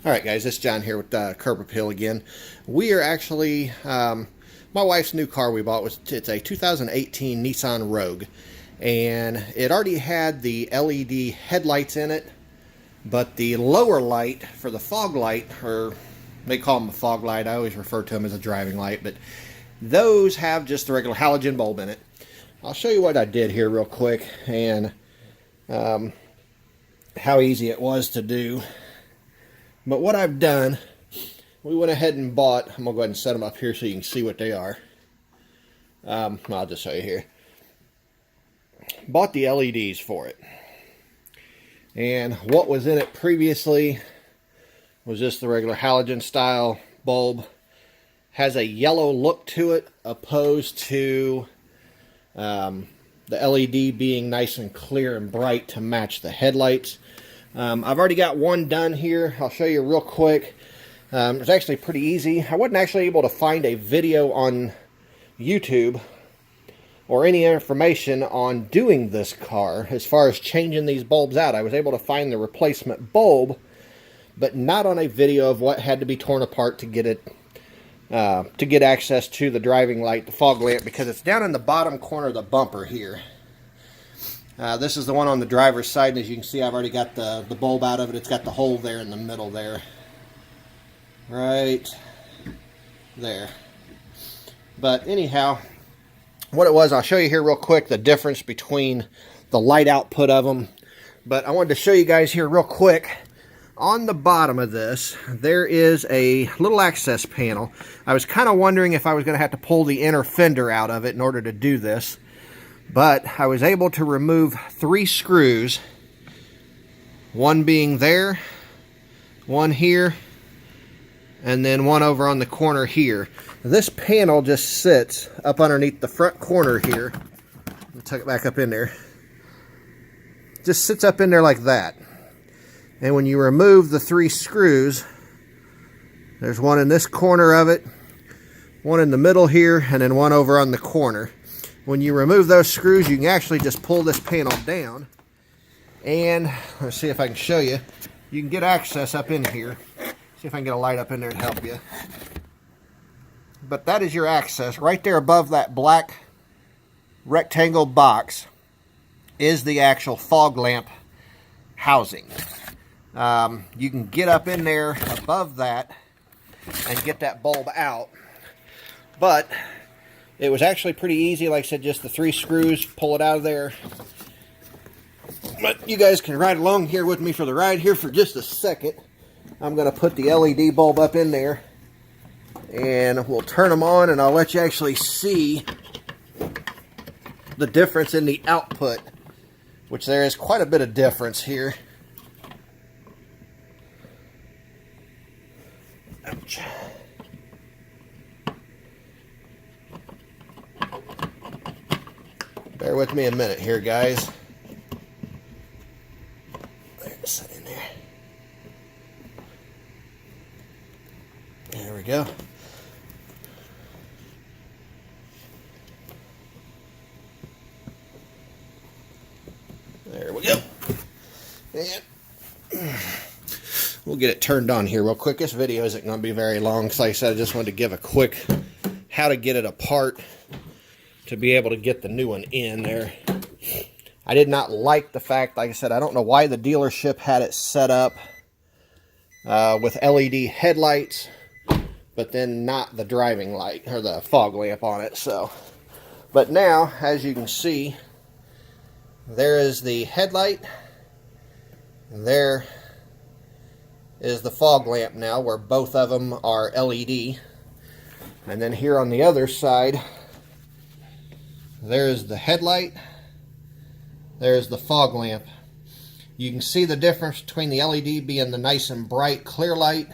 Alright guys, this is John here with Curb Appeal again. We are actually, my wife's new car we bought, it's a 2018 Nissan Rogue. And it already had the LED headlights in it, but the lower light for the fog light, or they call them a fog light, I always refer to them as a driving light, but those have just the regular halogen bulb in it. I'll show you what I did here real quick, and how easy it was to do. But what I've done, we went ahead and bought, I'm going to go ahead and set them up here so you can see what they are. I'll just show you here. Bought the LEDs for it. And what was in it previously was just the regular halogen style bulb. Has a yellow look to it opposed to the LED being nice and clear and bright to match the headlights. I've already got one done here. I'll show you real quick. It's actually pretty easy. I wasn't actually able to find a video on YouTube or any information on doing this car as far as changing these bulbs out. I was able to find the replacement bulb, but not on a video of what had to be torn apart to get it to get access to the driving light, the fog lamp, because it's down in the bottom corner of the bumper here. This is the one on the driver's side, and as you can see, I've already got the bulb out of it. It's got the hole there in the middle there. Right there. But anyhow, what it was, I'll show you here real quick the difference between the light output of them. But I wanted to show you guys here real quick. On the bottom of this, there is a little access panel. I was kind of wondering if I was going to have to pull the inner fender out of it in order to do this. But I was able to remove 3 screws, one being there, one here, and then one over on the corner here. This panel just sits up underneath the front corner here. Let me tuck it back up in there. Just sits up in there like that. And when you remove the 3 screws, there's one in this corner of it, one in the middle here, and then one over on the corner. When you remove those screws, you can actually just pull this panel down, and let's see if I can show you. You can get access up in here. See if I can get a light up in there to help you. But that is your access. Right there above that black rectangle box is the actual fog lamp housing. You can get up in there above that and get that bulb out. But it was actually pretty easy. Like I said, just the 3 screws, pull it out of there. But you guys can ride along here with me for the ride here for just a second. I'm going to put the LED bulb up in there, and we'll turn them on, and I'll let you actually see the difference in the output, which there is quite a bit of difference here. Ouch. Bear with me a minute here, guys. There's it in there. There we go. There we go. And we'll get it turned on here real quick. This video isn't going to be very long, because like I said, I just wanted to give a quick how to get it apart to be able to get the new one in there. I did not like the fact, like I said, I don't know why the dealership had it set up with LED headlights, but then not the driving light or the fog lamp on it. So, but now, as you can see, there is the headlight, and there is the fog lamp now, where both of them are LED. And then here on the other side, there's the headlight, there's the fog lamp. You can see the difference between the LED being the nice and bright clear light.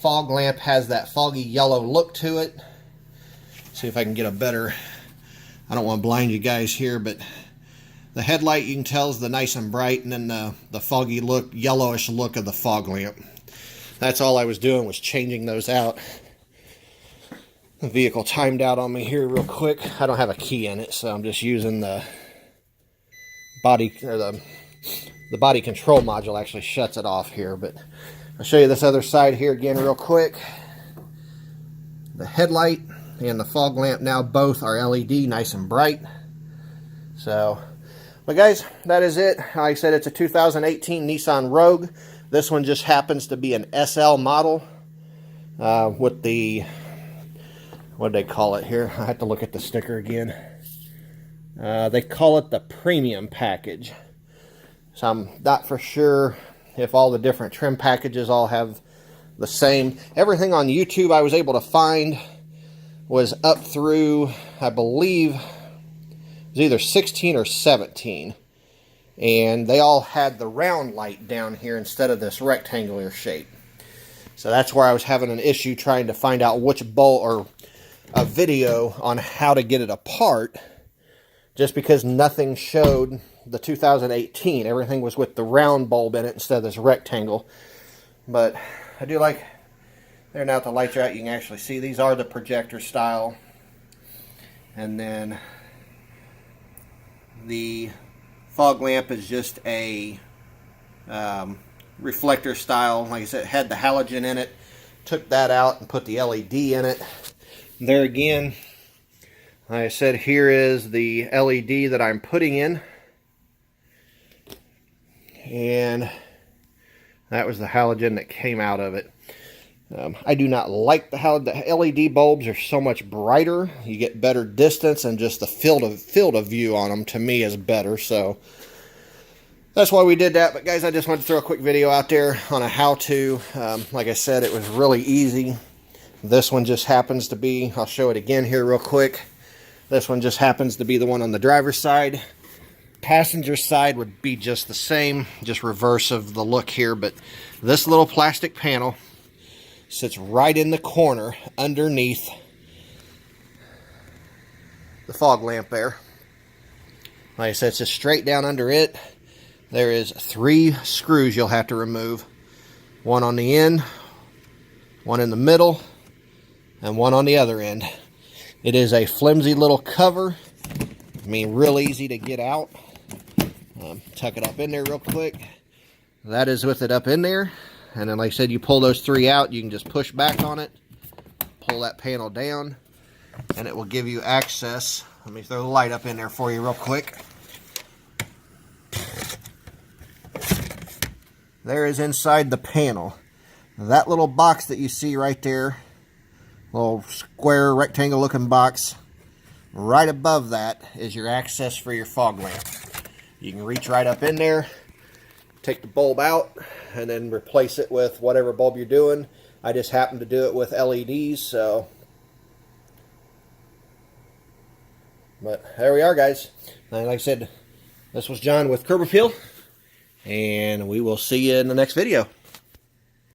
Fog lamp has that foggy yellow look to it. See if I can get a better, I don't want to blind you guys here, but the headlight you can tell is the nice and bright, and then the foggy look, yellowish look of the fog lamp. That's all I was doing, was changing those out. The vehicle timed out on me here real quick. I don't have a key in it, so I'm just using the body, or the body control module actually shuts it off here. But I'll show you this other side here again real quick. The headlight and the fog lamp now both are LED, nice and bright. So, but guys, that is it. Like I said, it's a 2018 Nissan Rogue. This one just happens to be an SL model with the, what do they call it here? I have to look at the sticker again. They call it the premium package. So I'm not for sure if all the different trim packages all have the same. Everything on YouTube I was able to find was up through, I believe, it was either 16 or 17. And they all had the round light down here instead of this rectangular shape. So that's where I was having an issue trying to find out which bulb or a video on how to get it apart, just because nothing showed the 2018. Everything was with the round bulb in it instead of this rectangle. But I do like, there now that the lights are out, you can actually see these are the projector style. And then the fog lamp is just a reflector style. Like I said, it had the halogen in it. Took that out and put the LED in it. There again, like I said, here is the LED that I'm putting in. And that was the halogen that came out of it. I do not like the LED bulbs are so much brighter. You get better distance, and just the field of view on them to me is better. So that's why we did that. But guys, I just wanted to throw a quick video out there on a how-to. Like I said, it was really easy. This one just happens to be, I'll show it again here real quick. This one just happens to be the one on the driver's side. Passenger side would be just the same, just reverse of the look here. But this little plastic panel sits right in the corner underneath the fog lamp there. Like I said, it's just straight down under it. There is 3 screws you'll have to remove. One on the end, one in the middle, and one on the other end. It is a flimsy little cover. I mean, real easy to get out. Tuck it up in there real quick. That is with it up in there. And then, like I said, you pull those 3 out, you can just push back on it, pull that panel down, and it will give you access. Let me throw the light up in there for you real quick. There is inside the panel. That little box that you see right there, little square rectangle looking box, right above that is your access for your fog lamp. You can reach right up in there, take the bulb out, and then replace it with whatever bulb you're doing. I just happen to do it with LEDs, so. But there we are, guys. And like I said, this was John with Curb Appeal, and we will see you in the next video.